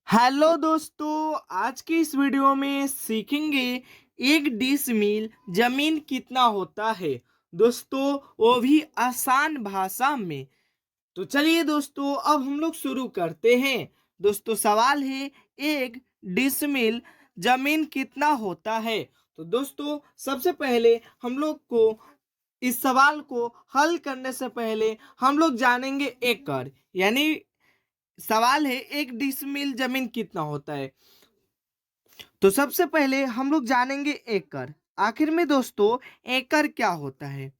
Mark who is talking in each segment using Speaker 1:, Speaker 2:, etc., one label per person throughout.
Speaker 1: Hello दोस्तों, आज की इस वीडियो में सीखेंगे एक डिसमील जमीन कितना होता है। दोस्तों, वो भी आसान भाषा में। तो चलिए दोस्तों, अब हम लोग शुरू करते हैं। दोस्तों, सवाल है एक डिसमील जमीन कितना होता है। तो दोस्तों, सबसे पहले हम लोग को इस सवाल को हल करने से पहले हम लोग जानेंगे एकड़, यानी सवाल है एक डिसमील जमीन कितना होता है। तो सबसे पहले हम लोग जानेंगे एकड़। आखिर में दोस्तों, एकड़ क्या होता है।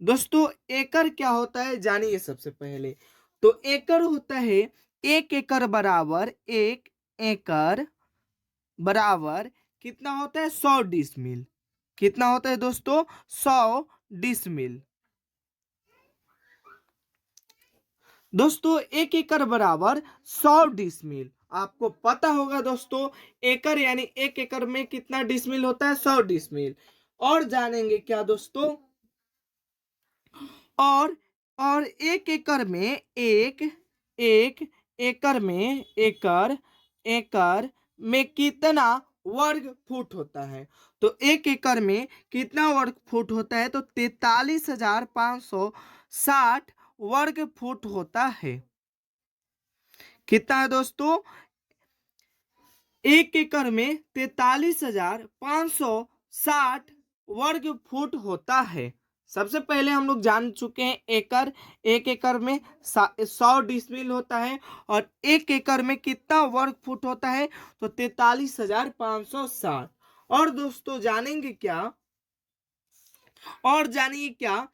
Speaker 1: दोस्तों, एकड़ क्या होता है जानिए सबसे पहले। तो एकड़ होता है एक एकड़ बराबर एक एकड़ बराबर कितना होता है 100 डिसमिल। कितना होता है दोस्तों 100 डिसमिल। दोस्तों, एक एकड़ बराबर 100 डिसमिल। आपको पता होगा दोस्तों, एकड़ यानी एक एकड़ में कितना डिसमिल होता है 100 डिसमिल। और जानेंगे क्या दोस्तों, और एक एकड़ में एक एकड़ में कितना वर्ग फुट होता है। तो एक एकड़ में कितना वर्ग फुट होता है, तो 43,560 वर्ग फुट होता है। कितना है दोस्तों, एक एकड़ में 43,560 वर्ग फुट होता है। सबसे पहले हम लोग जान चुके हैं एकड़, एक एकड़ में 100 डिसमिल होता है और एक एकड़ में कितना वर्ग फुट होता है, तो 43,560। और दोस्तों जानेंगे क्या, और जानिए क्या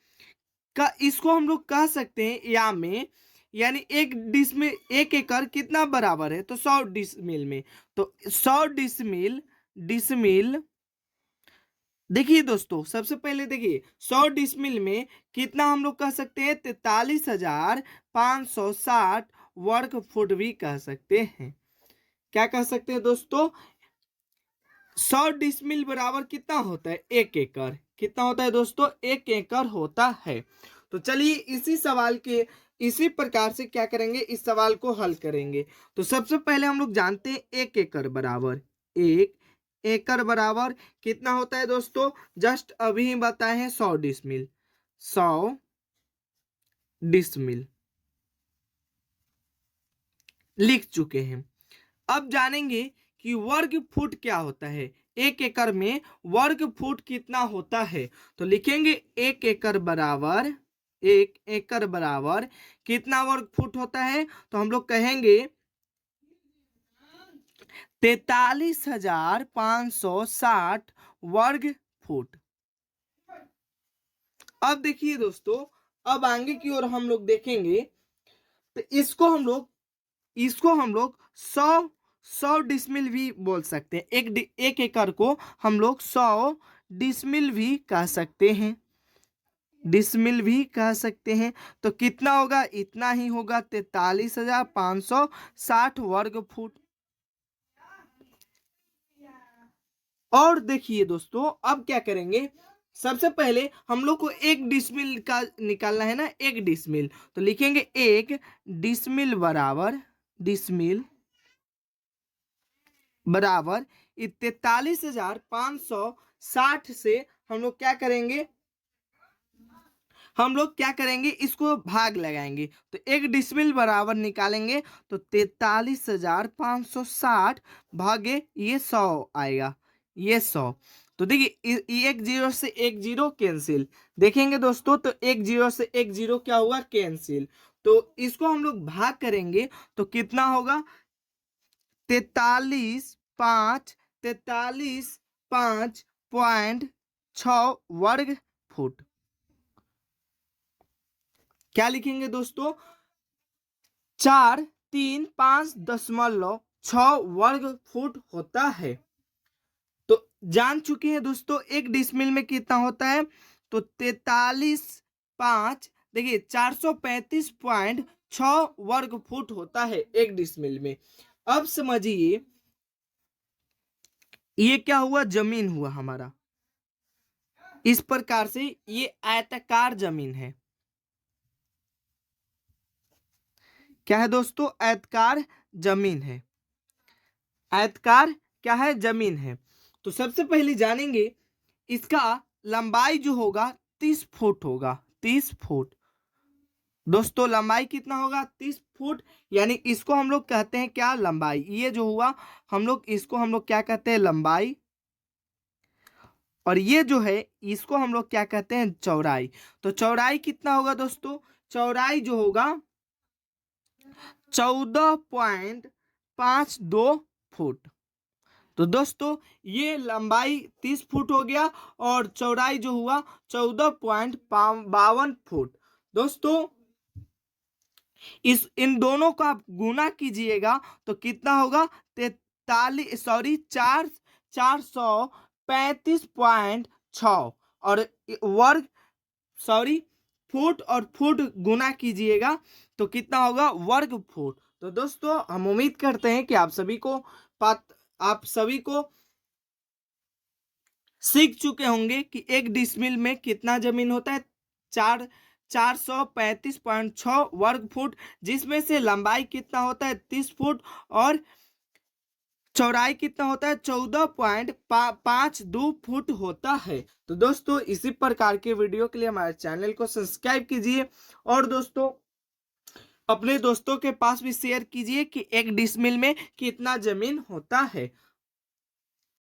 Speaker 1: का इसको हम लोग कह सकते हैं या में, यानी एक डिसमिल एक एकड़ कितना बराबर है, तो 100 डिसमिल में। तो 100 डिसमिल डिसमिल देखिए दोस्तों, सबसे पहले देखिए 100 डिसमिल में कितना हम लोग कह सकते हैं 43,560 वर्ग फुट भी कह सकते हैं। क्या कह सकते हैं दोस्तों, 100 डिसमिल बराबर कितना होता है एक एकड़। कितना होता है दोस्तों, एक एकड़ होता है। तो चलिए इसी सवाल के इसी प्रकार से क्या करेंगे, इस सवाल को हल करेंगे। तो सबसे पहले हम लोग जानते हैं एक एकड़ बराबर एक एकड़ बराबर कितना होता है दोस्तों, जस्ट अभी ही बताए हैं 100 डिसमिल। 100 डिसमिल लिख चुके हैं। अब जानेंगे कि वर्ग फुट क्या होता है। एक एकड़ में वर्ग फुट कितना होता है। तो लिखेंगे एक एकड़ बराबर कितना वर्ग फुट होता है, तो हम लोग कहेंगे 43,560 वर्ग फुट। अब देखिए दोस्तों, अब आगे की ओर हम लोग देखेंगे। तो इसको हम लोग 100 डिसमिल भी बोल सकते हैं। एक एकड़ को हम लोग 100 डिसमिल भी कह सकते हैं, डिसमिल भी कह सकते हैं। तो कितना होगा, इतना ही होगा 43,560 वर्ग फुट। और देखिए दोस्तों, अब क्या करेंगे, सबसे पहले हम लोग को एक डिसमिल का निकालना है ना, एक डिसमिल। तो लिखेंगे एक डिसमिल बराबर 43,560 से हम लोग क्या करेंगे इसको भाग लगाएंगे। तो एक डिसमिल बराबर निकालेंगे, तो 43,560 भागे ये 100 आएगा, ये 100। तो देखिए एक जीरो से एक जीरो कैंसिल। देखेंगे दोस्तों, तो एक जीरो से एक जीरो क्या हुआ, कैंसिल। तो इसको हम लोग भाग करेंगे, तो कितना होगा, 43,5 वर्ग फुट। क्या लिखेंगे दोस्तों, 435.6 वर्ग फुट होता है। तो जान चुके हैं दोस्तों एक डिसमिल में कितना होता है, तो 43,5 देखिए 435.6 वर्ग फुट होता है एक डिसमिल में। अब समझिए ये क्या हुआ, जमीन हुआ हमारा। इस प्रकार से ये आयताकार जमीन है। क्या है दोस्तों, आयताकार जमीन है। आयताकार क्या है, जमीन है। तो सबसे पहले जानेंगे इसका लंबाई जो होगा 30 फुट होगा, 30 फुट। दोस्तों लंबाई कितना होगा, 30 फुट। यानी इसको हम लोग कहते हैं क्या, लंबाई। ये जो हुआ इसको हम लोग क्या कहते हैं, लंबाई। और ये जो है इसको हम लोग क्या कहते हैं, चौड़ाई। तो चौड़ाई कितना होगा दोस्तों, चौड़ाई जो होगा 14.52 फुट। तो दोस्तों ये लंबाई 30 फुट हो गया और चौड़ाई जो हुआ 14.52 फुट। दोस्तों इन दोनों को आप गुना कीजिएगा तो कितना होगा, 435.6 और वर्ग फुट और फुट गुना कीजिएगा तो कितना होगा, वर्ग फुट। तो दोस्तों हम उम्मीद करते हैं कि आप सभी को सीख चुके होंगे कि एक डिसमिल में कितना जमीन होता है, 435.6 वर्ग फुट, जिसमें से लंबाई कितना होता है, 30 फुट, और चौड़ाई कितना होता है, 14.52 फुट होता है। तो दोस्तों इसी प्रकार के वीडियो के लिए हमारे चैनल को सब्सक्राइब कीजिए और दोस्तों अपने दोस्तों के पास भी शेयर कीजिए कि एक डिसमिल में कितना जमीन होता है।